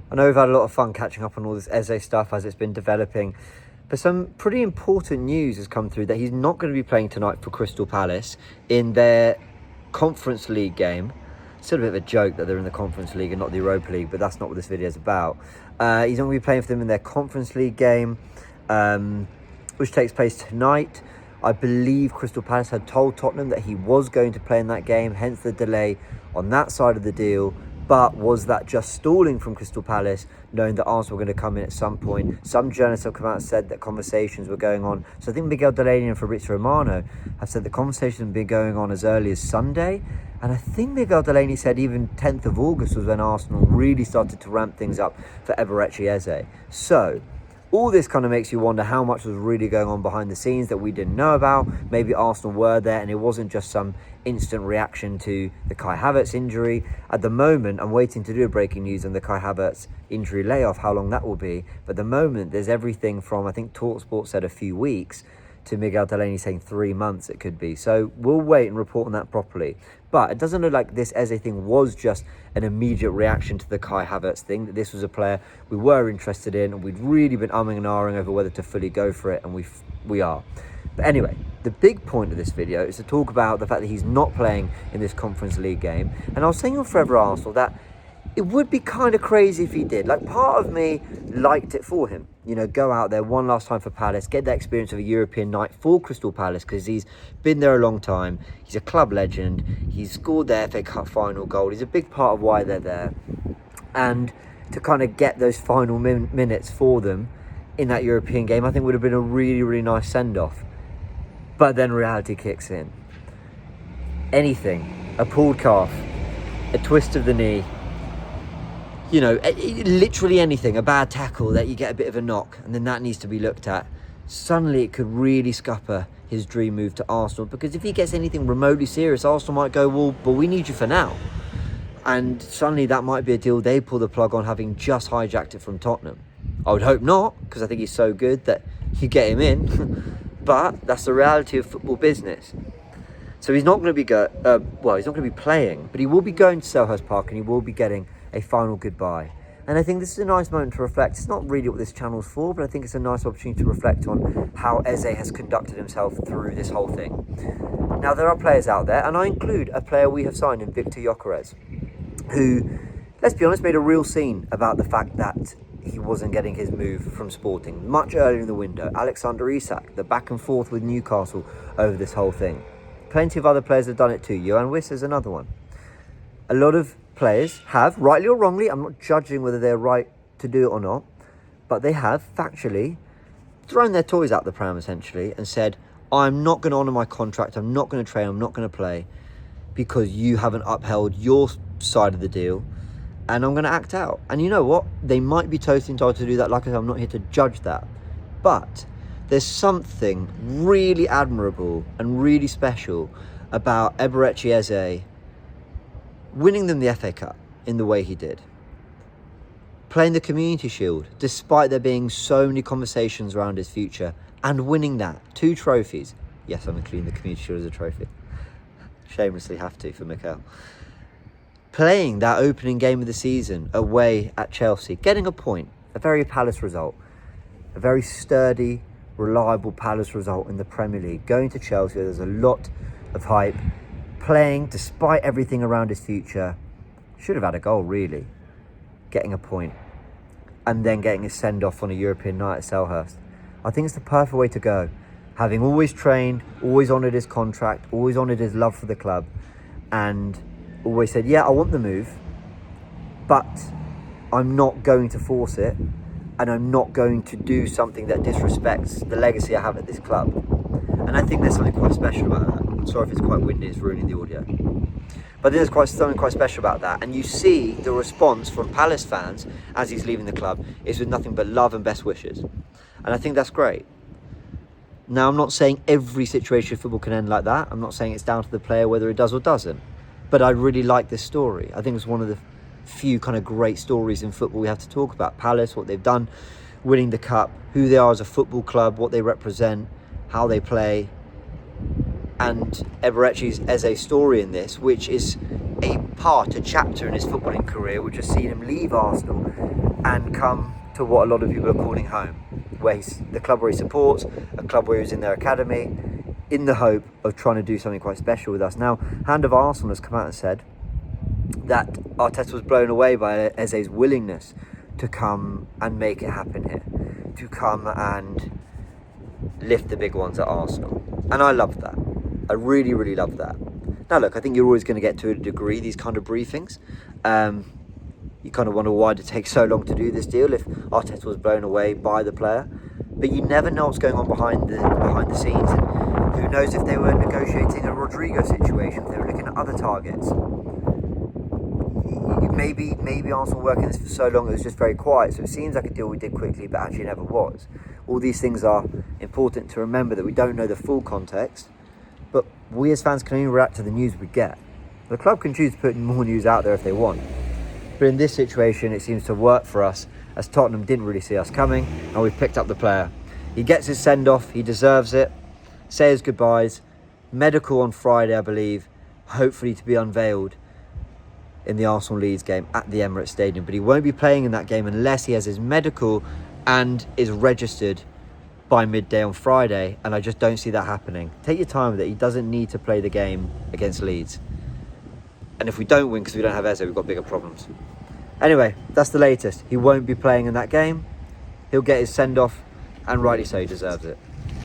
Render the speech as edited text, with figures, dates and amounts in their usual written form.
I know we've had a lot of fun catching up on all this Eze stuff as it's been developing, but some pretty important news has come through that he's not going to be playing tonight for Crystal Palace in their Conference League game. Still a bit of a joke that they're in the Conference League and not the Europa League, but that's not what this video is about. He's not going to be playing for them in their Conference League game, which takes place tonight. I believe Crystal Palace had told Tottenham that he was going to play in that game, hence the delay on that side of the deal. But was that just stalling from Crystal Palace, knowing that Arsenal were going to come in at some point? Some journalists have come out and said that conversations were going on. So I think Miguel Delaney and Fabrizio Romano have said the conversation had been going on as early as Sunday. And I think Miguel Delaney said even 10th of August was when Arsenal really started to ramp things up for Eberechi Eze. So all this kind of makes you wonder how much was really going on behind the scenes that we didn't know about. Maybe Arsenal were there and it wasn't just some instant reaction to the Kai Havertz injury. At the moment, I'm waiting to do a breaking news on the Kai Havertz injury layoff, how long that will be. But at the moment, there's everything from, I think TalkSport said a few weeks, to Miguel Delaney saying 3 months it could be. So we'll wait and report on that properly. But it doesn't look like this Eze thing was just an immediate reaction to the Kai Havertz thing, that this was a player we were interested in and we'd really been umming and ahhing over whether to fully go for it, and we are. But anyway, the big point of this video is to talk about the fact that he's not playing in this Conference League game. And I was saying on Forever Arsenal that it would be kind of crazy if he did. Like, part of me liked it for him. You know, go out there one last time for Palace, get that experience of a European night for Crystal Palace, because he's been there a long time. He's a club legend. He's scored their FA Cup final goal. He's a big part of why they're there. And to kind of get those final minutes for them in that European game, I think would have been a really, really nice send-off. But then reality kicks in. Anything, a pulled calf, a twist of the knee, you know, literally anything, a bad tackle that you get a bit of a knock and then that needs to be looked at. Suddenly it could really scupper his dream move to Arsenal, because if he gets anything remotely serious, Arsenal might go, well, but we need you for now. And suddenly that might be a deal they pull the plug on, having just hijacked it from Tottenham. I would hope not, because I think he's so good that you get him in. But that's the reality of football business. So he's not going to be he's not going to be playing, but he will be going to Selhurst Park and he will be getting a final goodbye. And I think this is a nice moment to reflect. It's not really what this channel's for, but I think it's a nice opportunity to reflect on how Eze has conducted himself through this whole thing. Now, there are players out there, and I include a player we have signed in Victor Gyökeres, who, let's be honest, made a real scene about the fact that he wasn't getting his move from Sporting much earlier in the window. Alexander Isak, the back and forth with Newcastle over this whole thing. Plenty of other players have done it too. Johan Wiss is another one. A lot of players have, rightly or wrongly, I'm not judging whether they're right to do it or not, but they have factually thrown their toys out the pram essentially and said, I'm not going to honour my contract, I'm not going to train, I'm not going to play because you haven't upheld your side of the deal, and I'm going to act out. And you know what? They might be totally entitled to do that. Like I said, I'm not here to judge that. But there's something really admirable and really special about Eberechi Eze winning them the FA Cup in the way he did. Playing the Community Shield, despite there being so many conversations around his future, and winning that. 2 trophies. Yes, I'm including the Community Shield as a trophy. Shamelessly have to for Mikel. Playing that opening game of the season away at Chelsea, getting a point, a very Palace result, a very sturdy, reliable Palace result in the Premier League. Going to Chelsea, there's a lot of hype. Playing despite everything around his future, should have had a goal really. Getting a point, and then getting a send-off on a European night at Selhurst. I think it's the perfect way to go. Having always trained, always honoured his contract, always honoured his love for the club, and always said, yeah, I want the move, but I'm not going to force it, and I'm not going to do something that disrespects the legacy I have at this club. And I think there's something quite special about that. Sorry if it's quite windy, it's ruining the audio. But I think there's something quite special about that. And you see the response from Palace fans as he's leaving the club is with nothing but love and best wishes. And I think that's great. Now, I'm not saying every situation of football can end like that. I'm not saying it's down to the player whether it does or doesn't. But I really like this story. I think it's one of the few kind of great stories in football we have to talk about. Palace, what they've done, winning the cup, who they are as a football club, what they represent, how they play, and Eberechi Eze's story in this, which is a chapter in his footballing career, which has seen him leave Arsenal and come to what a lot of people are calling home, where the club where he supports, a club where he was in their academy, in the hope of trying to do something quite special with us. Now, Hand of Arsenal has come out and said that Arteta was blown away by Eze's willingness to come and make it happen here, to come and lift the big ones at Arsenal. And I love that. I really, really love that. Now, look, I think you're always going to get, to a degree, these kind of briefings. You kind of wonder why it takes so long to do this deal if Arteta was blown away by the player. But you never know what's going on behind the scenes. And who knows if they were negotiating a Rodrigo situation, if they were looking at other targets. Maybe Arsenal were working this for so long it was just very quiet. So it seems like a deal we did quickly, but actually never was. All these things are important to remember, that we don't know the full context. But we as fans can only react to the news we get. The club can choose to put more news out there if they want. But in this situation, it seems to work for us, as Tottenham didn't really see us coming, and we've picked up the player. He gets his send-off, he deserves it. Say his goodbyes. Medical on Friday, I believe, hopefully to be unveiled in the Arsenal-Leeds game at the Emirates Stadium. But he won't be playing in that game unless he has his medical and is registered by midday on Friday, and I just don't see that happening. Take your time with it. He doesn't need to play the game against Leeds. And if we don't win because we don't have Eze, we've got bigger problems. Anyway, that's the latest. He won't be playing in that game. He'll get his send-off, and rightly so, he deserves it.